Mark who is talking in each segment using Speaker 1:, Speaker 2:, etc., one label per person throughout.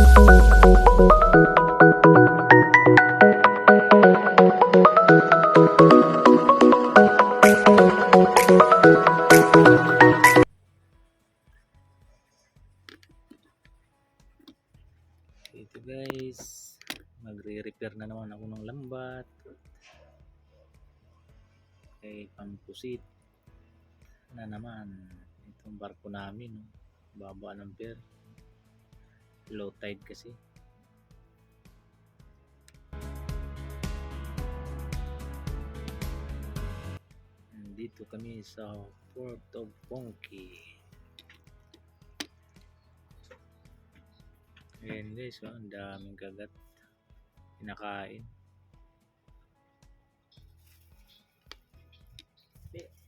Speaker 1: Ito guys, magre-repair na naman ako ng lambat kay pampusit na naman itong barko namin, baba ng pier, low tide kasi. Dito kami sa Port of Ponque. Ayan guys, ang daming kagat pinakain.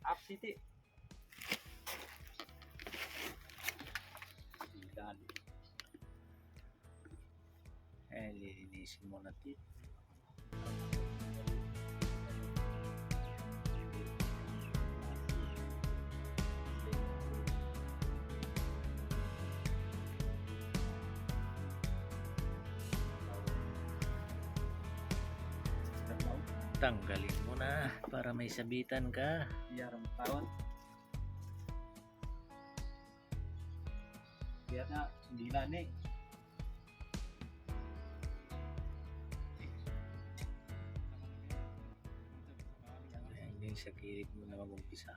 Speaker 1: Up city. Ayan, lilinisin mo natin. Tanggalin mo na para may sabitan ka.
Speaker 2: Yarang tawon. Biar na hindi na eh.
Speaker 1: Ayan, sa kilid mo na mag-umpisa.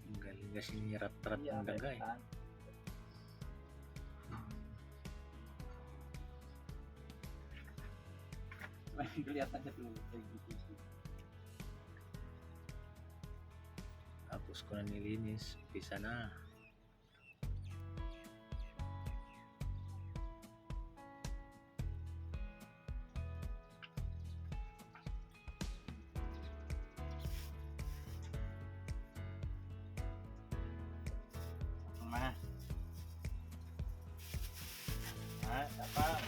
Speaker 1: Ang galing kasi nirat-rat ng daga eh.
Speaker 2: Kelihatan siya tuh.
Speaker 1: Tapos ko na nilinis, umpisa na.
Speaker 2: Tapang.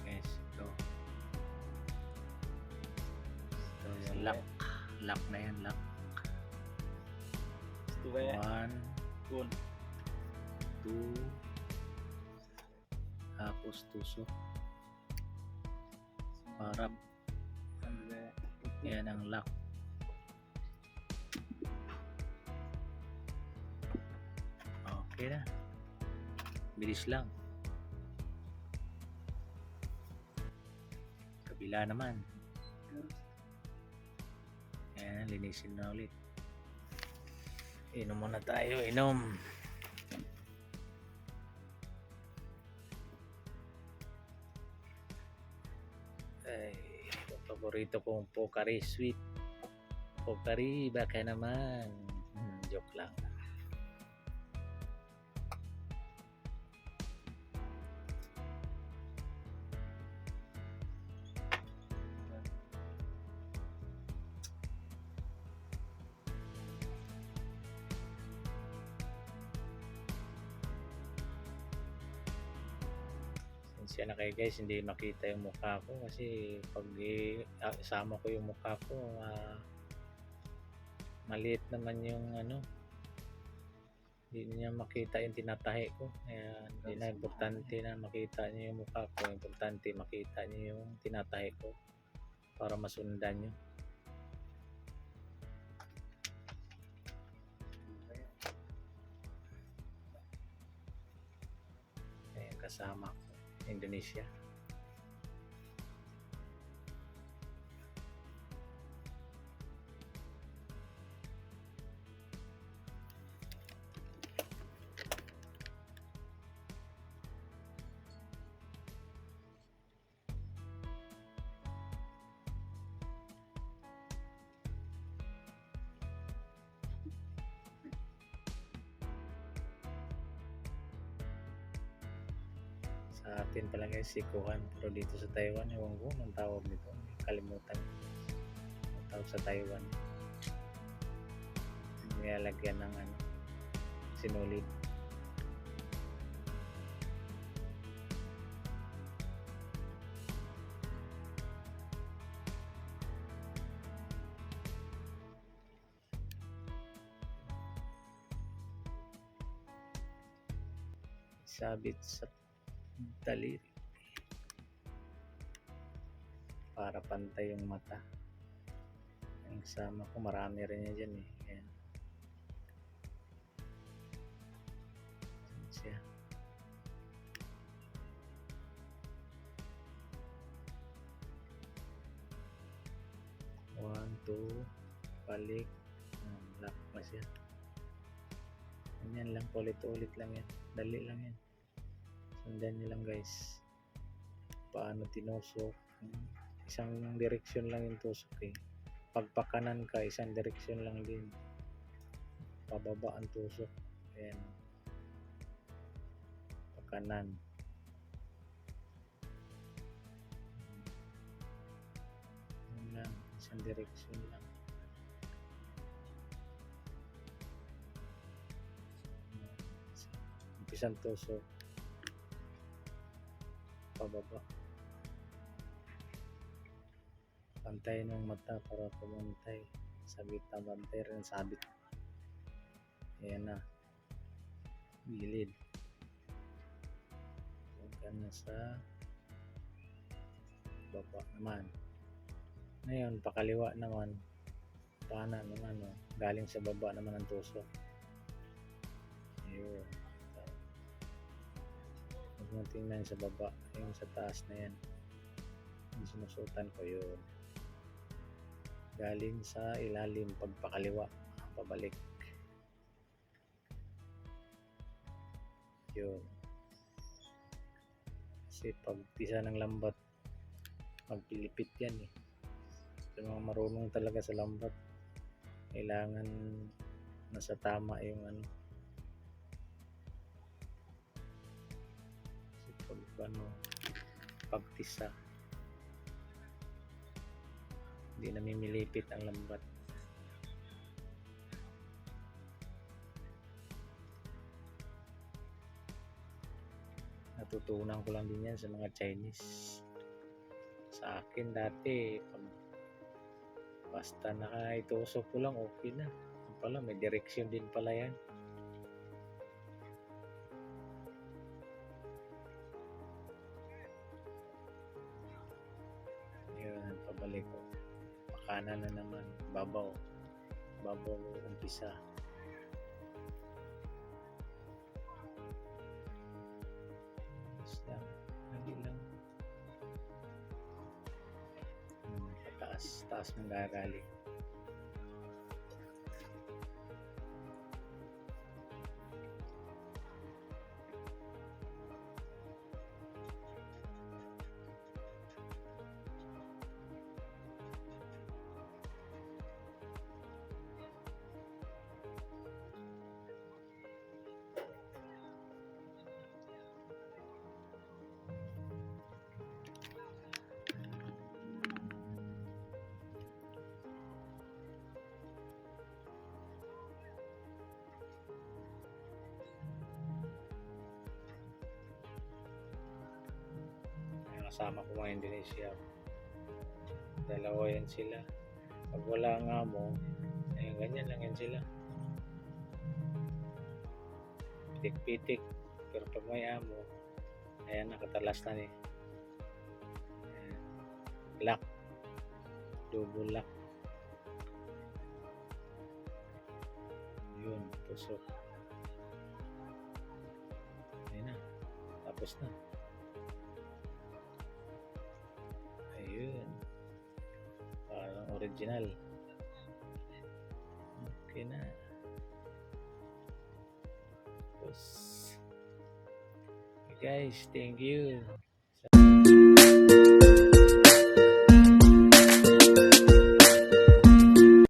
Speaker 1: Guys, ito yung lock na yan, lock.
Speaker 2: Ito ba yan?
Speaker 1: 1 2 tapos tusok harap. Yan ang lock. Okay na, bilis lang. Kabila naman, ayan, linisin na ulit. Inom muna tayo, inom. Ay, paborito kong Pocari Sweet. Pocari, baka naman. Joke lang. Siya na kayo guys, hindi makita yung mukha ko kasi pag isama ko yung mukha ko, maliit naman yung hindi niya makita yung tinatahi ko. Kaya hindi na importante na makita niyo yung mukha ko, importante makita niyo yung tinatahi ko para masundan niyo. Ayan, kasama ko Indonesia. Sa atin pala guys, sikuhan, pero dito sa Taiwan, ewan ko ang tawag nito, kalimutan ang tawag sa Taiwan. Nilalagyan ng sinulid. Sabit sa daliri. Para pantay yung mata. Ang kasama ko, marami rin yan dyan eh. Ayan. Ayan siya. One, two, balik. Lock pa siya. Ganyan lang, ulit-ulit lang yan. Dali lang yan. Sundan nyo lang guys. Paano tinusok. Isang direksyon lang yung tusok eh. Pagpakanan ka, isang direksyon lang din. Pababa ang tusok. Ayan. Pakanan. Ayan lang, isang direksyon lang. Umpisang tusok. Pababa. Pantay ng mata para pumantay. Sabit na pantay rin, sabit. Ayan na. Gilid. Huwag na sa baba naman. Ngayon, pakaliwa naman. Pana naman, no? Galing sa baba naman ang tusok. Ayun. Huwag mo tingnan sa baba. Yung sa taas na yan. Yung sinusutan ko yun. Galing sa ilalim pagpakaliwa, pabalik. Yun. Kasi pag pisa ng lambat, magpilipit yan eh. Sa mga marunong talaga sa lambat, kailangan nasa tama yung ano. Kasi pagtisa, hindi namimilipit ang lambat. Natutunan ko lang din yan sa mga Chinese. Sa akin dati, basta nakaitusok ko lang, okay na. Pala, may direksyon din pala yan. Yun, pabalik ko. Kanan na naman, babaw umpisa. Basta lagi lang taas ng gagaling. Kasama ko mga Indonesia, dalawa yan sila. Pag wala nga mo, ganyan lang yan sila, pitik-pitik. Pero pag may amo, ayan, nakatalas na eh. Lock, double lock. Yun, tusok. Ayun na, tapos na. Ayun, parang original. Okay na. Tapos, okay guys, thank you.